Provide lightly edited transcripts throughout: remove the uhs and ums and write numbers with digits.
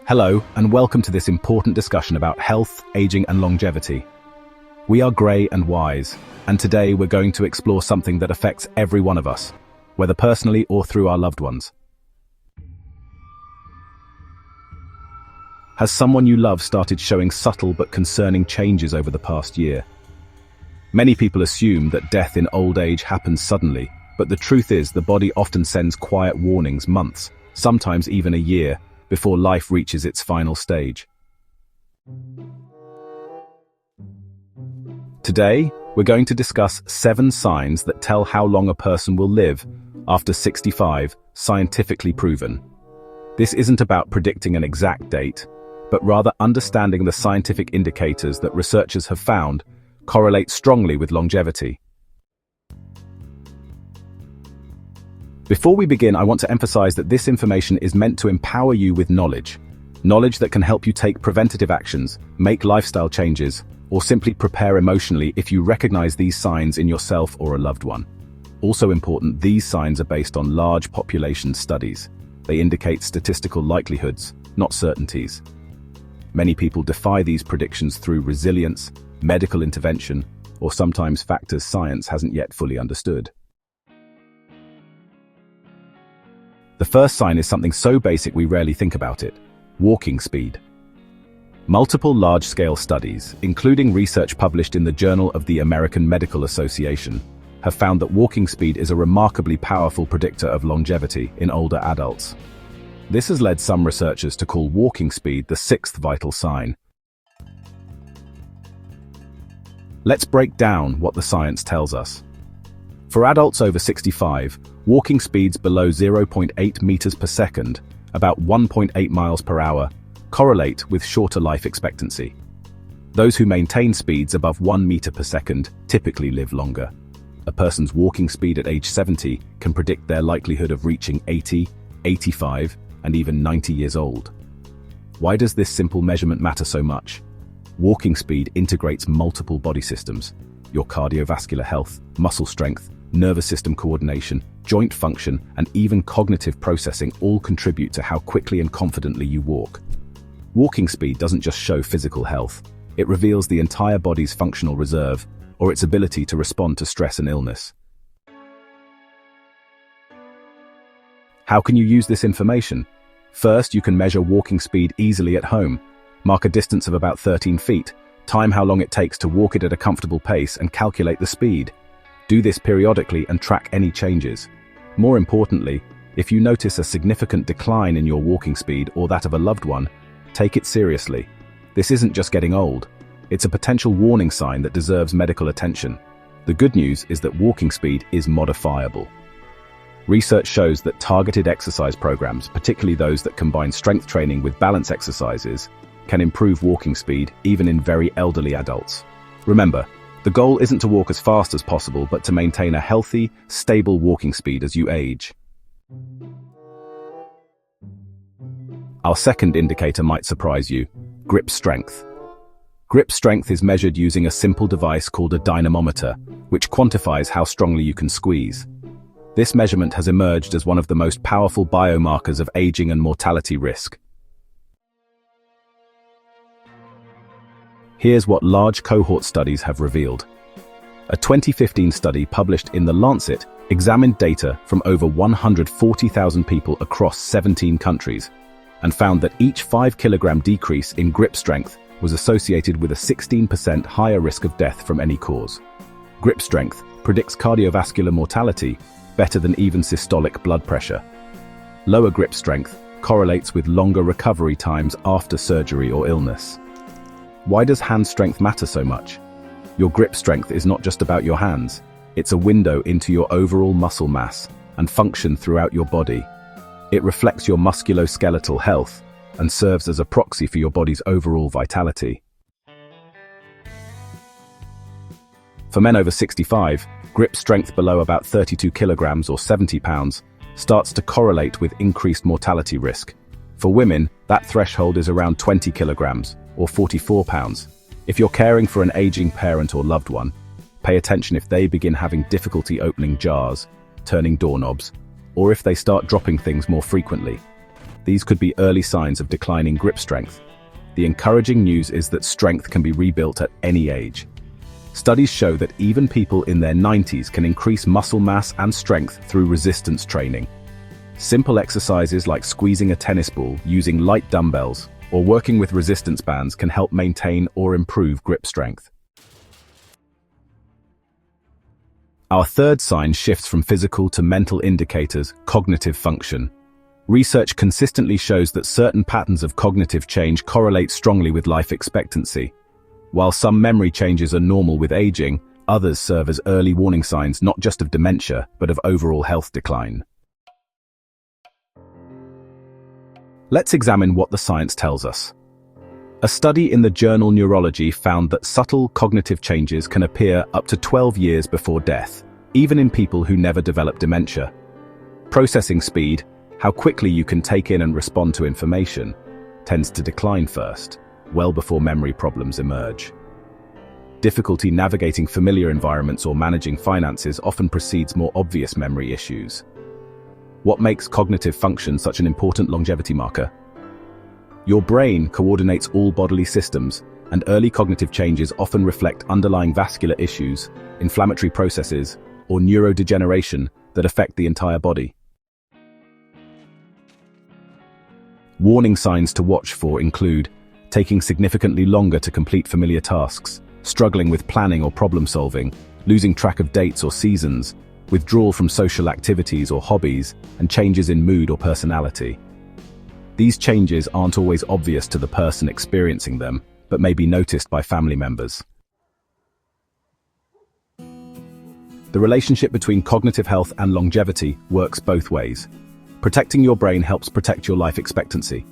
Hello, and welcome to this important discussion about health, aging, and longevity. We are Gray and Wise, and today we're going to explore something that affects every one of us, whether personally or through our loved ones. Has someone you love started showing subtle but concerning changes over the past year? Many people assume that death in old age happens suddenly, but the truth is the body often sends quiet warnings months, sometimes even a year, before life reaches its final stage. Today, we're going to discuss 7 signs that tell how long a person will live after 65, scientifically proven. This isn't about predicting an exact date, but rather understanding the scientific indicators that researchers have found correlate strongly with longevity. Before we begin, I want to emphasize that this information is meant to empower you with knowledge that can help you take preventative actions, make lifestyle changes, or simply prepare emotionally if you recognize these signs in yourself or a loved one. Also important, these signs are based on large population studies. They indicate statistical likelihoods, not certainties. Many people defy these predictions through resilience, medical intervention, or sometimes factors science hasn't yet fully understood. The first sign is something so basic we rarely think about it: walking speed. Multiple large-scale studies, including research published in the Journal of the American Medical Association, have found that walking speed is a remarkably powerful predictor of longevity in older adults. This has led some researchers to call walking speed the 6th vital sign. Let's break down what the science tells us. For adults over 65, walking speeds below 0.8 meters per second, about 1.8 miles per hour, correlate with shorter life expectancy. Those who maintain speeds above 1 meter per second typically live longer. A person's walking speed at age 70 can predict their likelihood of reaching 80, 85, and even 90 years old. Why does this simple measurement matter so much? Walking speed integrates multiple body systems. Your cardiovascular health, muscle strength, nervous system coordination, joint function, and even cognitive processing all contribute to how quickly and confidently you walk. Walking speed doesn't just show physical health, it reveals the entire body's functional reserve, or its ability to respond to stress and illness. How can you use this information? First, you can measure walking speed easily at home. Mark a distance of about 13 feet, time how long it takes to walk it at a comfortable pace, and calculate the speed. Do this periodically and track any changes. More importantly, if you notice a significant decline in your walking speed or that of a loved one, take it seriously. This isn't just getting old. It's a potential warning sign that deserves medical attention. The good news is that walking speed is modifiable. Research shows that targeted exercise programs, particularly those that combine strength training with balance exercises, can improve walking speed even in very elderly adults. Remember, the goal isn't to walk as fast as possible, but to maintain a healthy, stable walking speed as you age. Our second indicator might surprise you: grip strength. Grip strength is measured using a simple device called a dynamometer, which quantifies how strongly you can squeeze. This measurement has emerged as one of the most powerful biomarkers of aging and mortality risk. Here's what large cohort studies have revealed. A 2015 study published in The Lancet examined data from over 140,000 people across 17 countries and found that each 5 kilogram decrease in grip strength was associated with a 16% higher risk of death from any cause. Grip strength predicts cardiovascular mortality better than even systolic blood pressure. Lower grip strength correlates with longer recovery times after surgery or illness. Why does hand strength matter so much? Your grip strength is not just about your hands. It's a window into your overall muscle mass and function throughout your body. It reflects your musculoskeletal health and serves as a proxy for your body's overall vitality. For men over 65, grip strength below about 32 kilograms or 70 pounds starts to correlate with increased mortality risk. For women, that threshold is around 20 kilograms or 44 pounds. If you're caring for an aging parent or loved one, pay attention if they begin having difficulty opening jars, turning doorknobs, or if they start dropping things more frequently. These could be early signs of declining grip strength. The encouraging news is that strength can be rebuilt at any age. Studies show that even people in their 90s can increase muscle mass and strength through resistance training. Simple exercises like squeezing a tennis ball, using light dumbbells, or working with resistance bands can help maintain or improve grip strength. Our third sign shifts from physical to mental indicators: cognitive function. Research consistently shows that certain patterns of cognitive change correlate strongly with life expectancy. While some memory changes are normal with aging, others serve as early warning signs not just of dementia, but of overall health decline. Let's examine what the science tells us. A study in the journal Neurology found that subtle cognitive changes can appear up to 12 years before death, even in people who never develop dementia. Processing speed, how quickly you can take in and respond to information, tends to decline first, well before memory problems emerge. Difficulty navigating familiar environments or managing finances often precedes more obvious memory issues. What makes cognitive function such an important longevity marker? Your brain coordinates all bodily systems, and early cognitive changes often reflect underlying vascular issues, inflammatory processes, or neurodegeneration that affect the entire body. Warning signs to watch for include taking significantly longer to complete familiar tasks, struggling with planning or problem solving, losing track of dates or seasons, withdrawal from social activities or hobbies, and changes in mood or personality. These changes aren't always obvious to the person experiencing them, but may be noticed by family members. The relationship between cognitive health and longevity works both ways. Protecting your brain helps protect your life expectancy.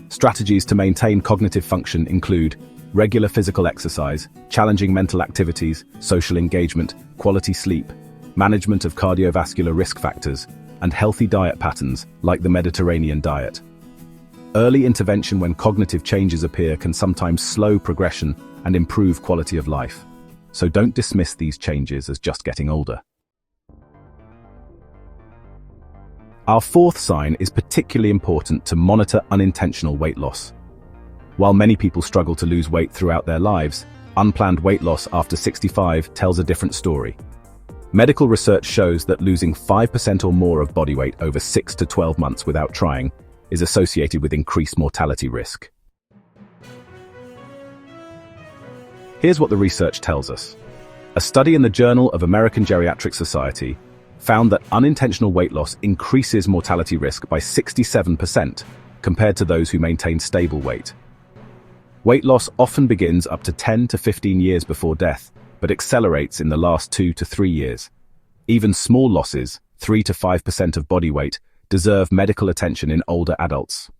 Strategies to maintain cognitive function include regular physical exercise, challenging mental activities, social engagement, quality sleep, management of cardiovascular risk factors, and healthy diet patterns like the Mediterranean diet. Early intervention when cognitive changes appear can sometimes slow progression and improve quality of life. So don't dismiss these changes as just getting older. Our fourth sign is particularly important to monitor unintentional weight loss. While many people struggle to lose weight throughout their lives, unplanned weight loss after 65 tells a different story. Medical research shows that losing 5% or more of body weight over 6 to 12 months without trying is associated with increased mortality risk. Here's what the research tells us. A study in the Journal of American Geriatric Society found that unintentional weight loss increases mortality risk by 67% compared to those who maintain stable weight. Weight loss often begins up to 10 to 15 years before death, but accelerates in the last 2 to 3 years. Even small losses, 3 to 5% of body weight, deserve medical attention in older adults.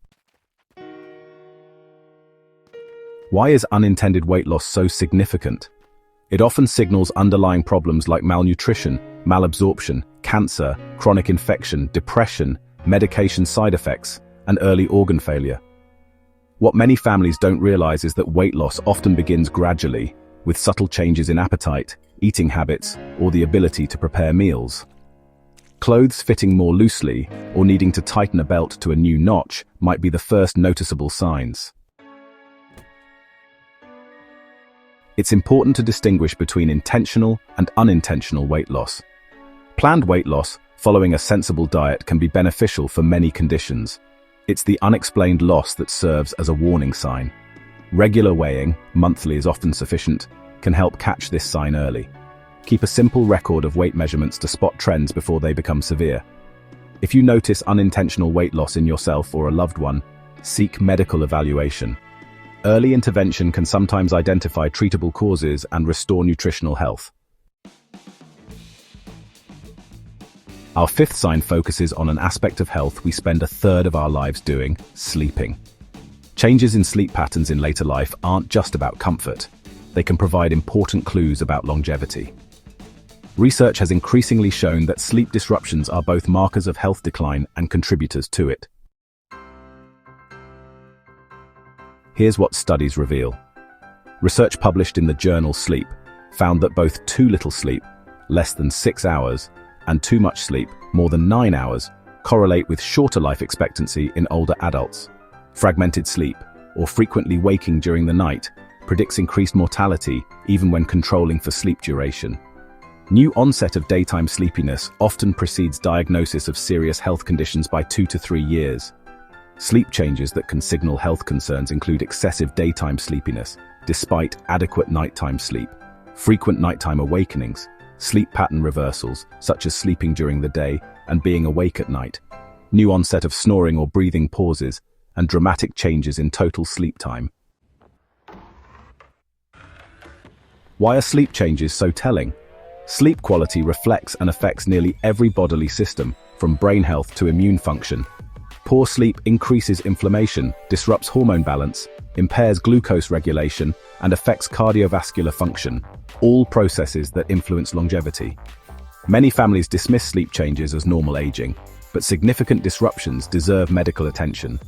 Why is unintended weight loss so significant? It often signals underlying problems like malnutrition, malabsorption, cancer, chronic infection, depression, medication side effects, and early organ failure. What many families don't realize is that weight loss often begins gradually, with subtle changes in appetite, eating habits, or the ability to prepare meals. Clothes fitting more loosely, or needing to tighten a belt to a new notch, might be the first noticeable signs. It's important to distinguish between intentional and unintentional weight loss. Planned weight loss, following a sensible diet, can be beneficial for many conditions. It's the unexplained loss that serves as a warning sign. Regular weighing, monthly is often sufficient, can help catch this sign early. Keep a simple record of weight measurements to spot trends before they become severe. If you notice unintentional weight loss in yourself or a loved one, seek medical evaluation. Early intervention can sometimes identify treatable causes and restore nutritional health. Our fifth sign focuses on an aspect of health we spend a third of our lives doing: sleeping. Changes in sleep patterns in later life aren't just about comfort. They can provide important clues about longevity. Research has increasingly shown that sleep disruptions are both markers of health decline and contributors to it. Here's what studies reveal. Research published in the journal Sleep found that both too little sleep, less than 6 hours, and too much sleep, more than 9 hours, correlate with shorter life expectancy in older adults. Fragmented sleep, or frequently waking during the night, predicts increased mortality even when controlling for sleep duration. New onset of daytime sleepiness often precedes diagnosis of serious health conditions by 2 to 3 years. Sleep changes that can signal health concerns include excessive daytime sleepiness, despite adequate nighttime sleep, frequent nighttime awakenings, sleep pattern reversals, such as sleeping during the day and being awake at night, new onset of snoring or breathing pauses, and dramatic changes in total sleep time. Why are sleep changes so telling? Sleep quality reflects and affects nearly every bodily system, from brain health to immune function. Poor sleep increases inflammation, disrupts hormone balance, impairs glucose regulation, and affects cardiovascular function, all processes that influence longevity. Many families dismiss sleep changes as normal aging, but significant disruptions deserve medical attention.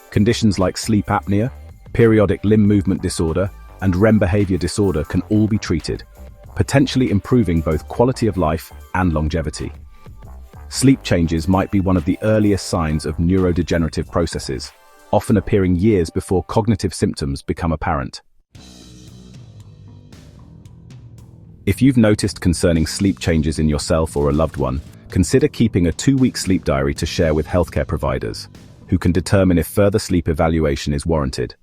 Conditions like sleep apnea, periodic limb movement disorder, and REM behavior disorder can all be treated, potentially improving both quality of life and longevity. Sleep changes might be one of the earliest signs of neurodegenerative processes, often appearing years before cognitive symptoms become apparent. If you've noticed concerning sleep changes in yourself or a loved one, consider keeping a 2-week sleep diary to share with healthcare providers, who can determine if further sleep evaluation is warranted.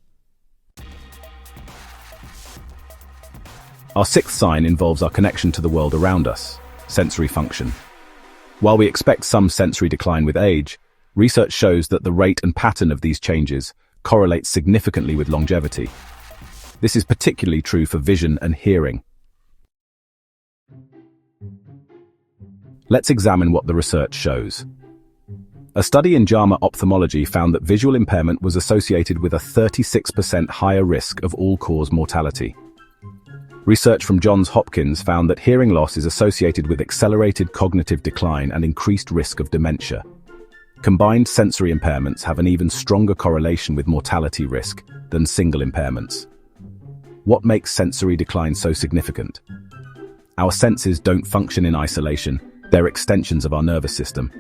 Our sixth sign involves our connection to the world around us, sensory function. While we expect some sensory decline with age, research shows that the rate and pattern of these changes correlates significantly with longevity. This is particularly true for vision and hearing. Let's examine what the research shows. A study in JAMA Ophthalmology found that visual impairment was associated with a 36% higher risk of all-cause mortality. Research from Johns Hopkins found that hearing loss is associated with accelerated cognitive decline and increased risk of dementia. Combined sensory impairments have an even stronger correlation with mortality risk than single impairments. What makes sensory decline so significant? Our senses don't function in isolation, they're extensions of our nervous system.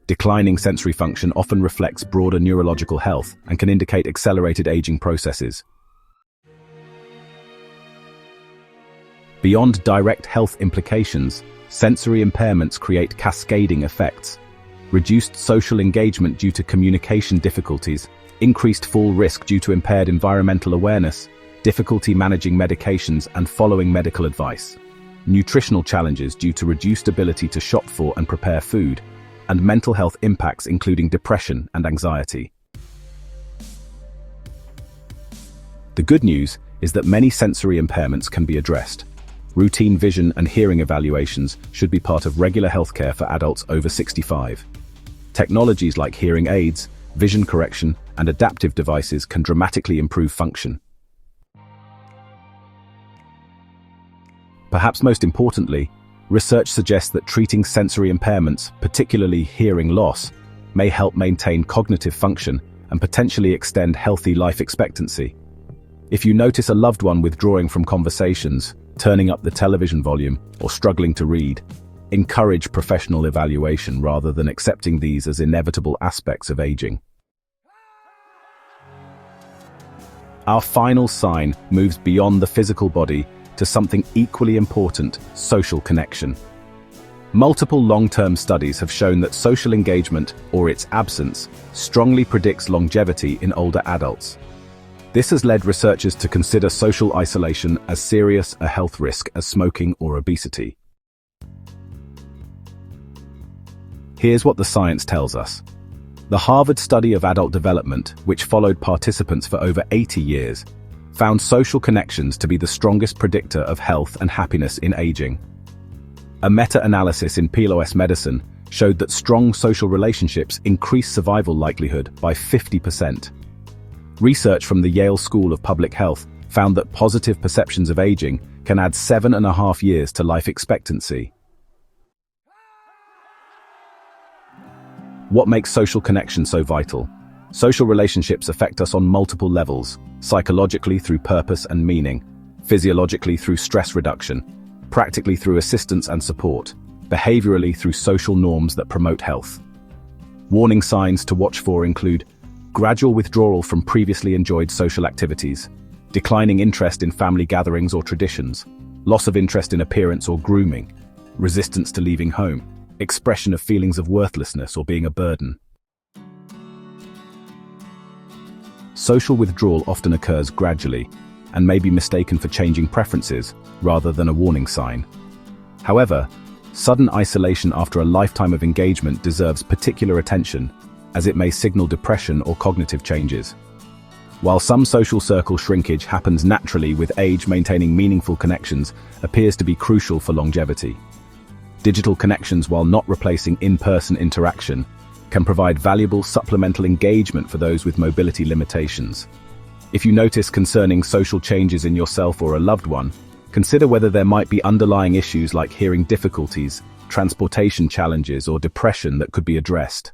Declining sensory function often reflects broader neurological health and can indicate accelerated aging processes. Beyond direct health implications, sensory impairments create cascading effects. Reduced social engagement due to communication difficulties, increased fall risk due to impaired environmental awareness, difficulty managing medications and following medical advice, nutritional challenges due to reduced ability to shop for and prepare food, and mental health impacts including depression and anxiety. The good news is that many sensory impairments can be addressed. Routine vision and hearing evaluations should be part of regular healthcare for adults over 65. Technologies like hearing aids, vision correction, and adaptive devices can dramatically improve function. Perhaps most importantly, research suggests that treating sensory impairments, particularly hearing loss, may help maintain cognitive function and potentially extend healthy life expectancy. If you notice a loved one withdrawing from conversations, turning up the television volume, or struggling to read, encourage professional evaluation rather than accepting these as inevitable aspects of aging. Our final sign moves beyond the physical body to something equally important: social connection. Multiple long-term studies have shown that social engagement, or its absence, strongly predicts longevity in older adults. This has led researchers to consider social isolation as serious a health risk as smoking or obesity. Here's what the science tells us. The Harvard study of adult development, which followed participants for over 80 years, found social connections to be the strongest predictor of health and happiness in aging. A meta-analysis in PLOS Medicine showed that strong social relationships increase survival likelihood by 50%. Research from the Yale School of Public Health found that positive perceptions of aging can add 7.5 years to life expectancy. What makes social connection so vital? Social relationships affect us on multiple levels: psychologically through purpose and meaning, physiologically through stress reduction, practically through assistance and support, behaviorally through social norms that promote health. Warning signs to watch for include gradual withdrawal from previously enjoyed social activities, declining interest in family gatherings or traditions, loss of interest in appearance or grooming, resistance to leaving home, expression of feelings of worthlessness or being a burden. Social withdrawal often occurs gradually and may be mistaken for changing preferences rather than a warning sign. However, sudden isolation after a lifetime of engagement deserves particular attention, as it may signal depression or cognitive changes. While some social circle shrinkage happens naturally with age, maintaining meaningful connections appears to be crucial for longevity. Digital connections, while not replacing in-person interaction, can provide valuable supplemental engagement for those with mobility limitations. If you notice concerning social changes in yourself or a loved one, consider whether there might be underlying issues like hearing difficulties, transportation challenges, or depression that could be addressed.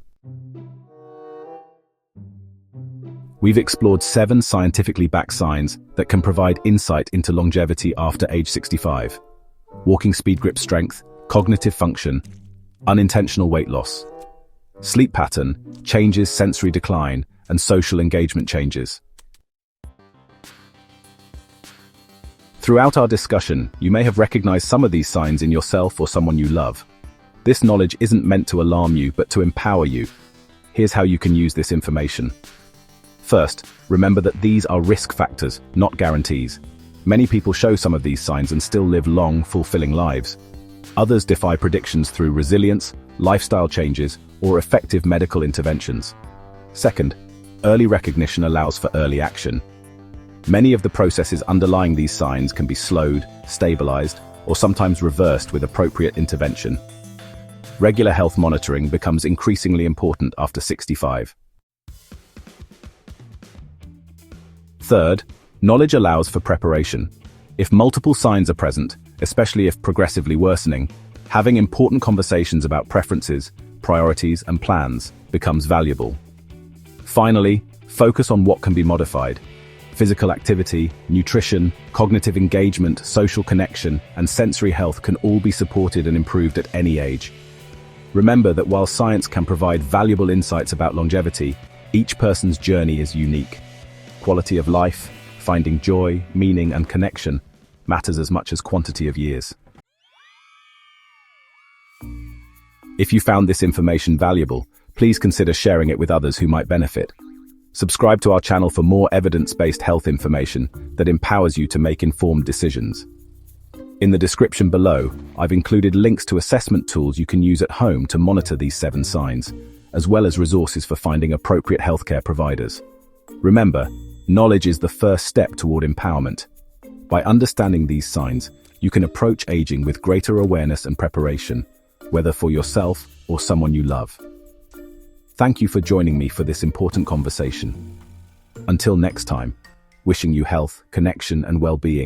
We've explored 7 scientifically backed signs that can provide insight into longevity after age 65. Walking speed, grip strength, cognitive function, unintentional weight loss, sleep pattern, changes, sensory decline, and social engagement changes. Throughout our discussion, you may have recognized some of these signs in yourself or someone you love. This knowledge isn't meant to alarm you, but to empower you. Here's how you can use this information. First, remember that these are risk factors, not guarantees. Many people show some of these signs and still live long, fulfilling lives. Others defy predictions through resilience, lifestyle changes, or effective medical interventions. Second, early recognition allows for early action. Many of the processes underlying these signs can be slowed, stabilized, or sometimes reversed with appropriate intervention. Regular health monitoring becomes increasingly important after 65. Third, knowledge allows for preparation. If multiple signs are present, especially if progressively worsening, having important conversations about preferences, priorities, and plans becomes valuable. Finally, focus on what can be modified. Physical activity, nutrition, cognitive engagement, social connection, and sensory health can all be supported and improved at any age. Remember that while science can provide valuable insights about longevity, each person's journey is unique. Quality of life, finding joy, meaning, and connection matters as much as quantity of years. If you found this information valuable, please consider sharing it with others who might benefit. Subscribe to our channel for more evidence-based health information that empowers you to make informed decisions. In the description below, I've included links to assessment tools you can use at home to monitor these 7 signs, as well as resources for finding appropriate healthcare providers. Remember, knowledge is the first step toward empowerment. By understanding these signs, you can approach aging with greater awareness and preparation, whether for yourself or someone you love. Thank you for joining me for this important conversation. Until next time, wishing you health, connection, and well-being.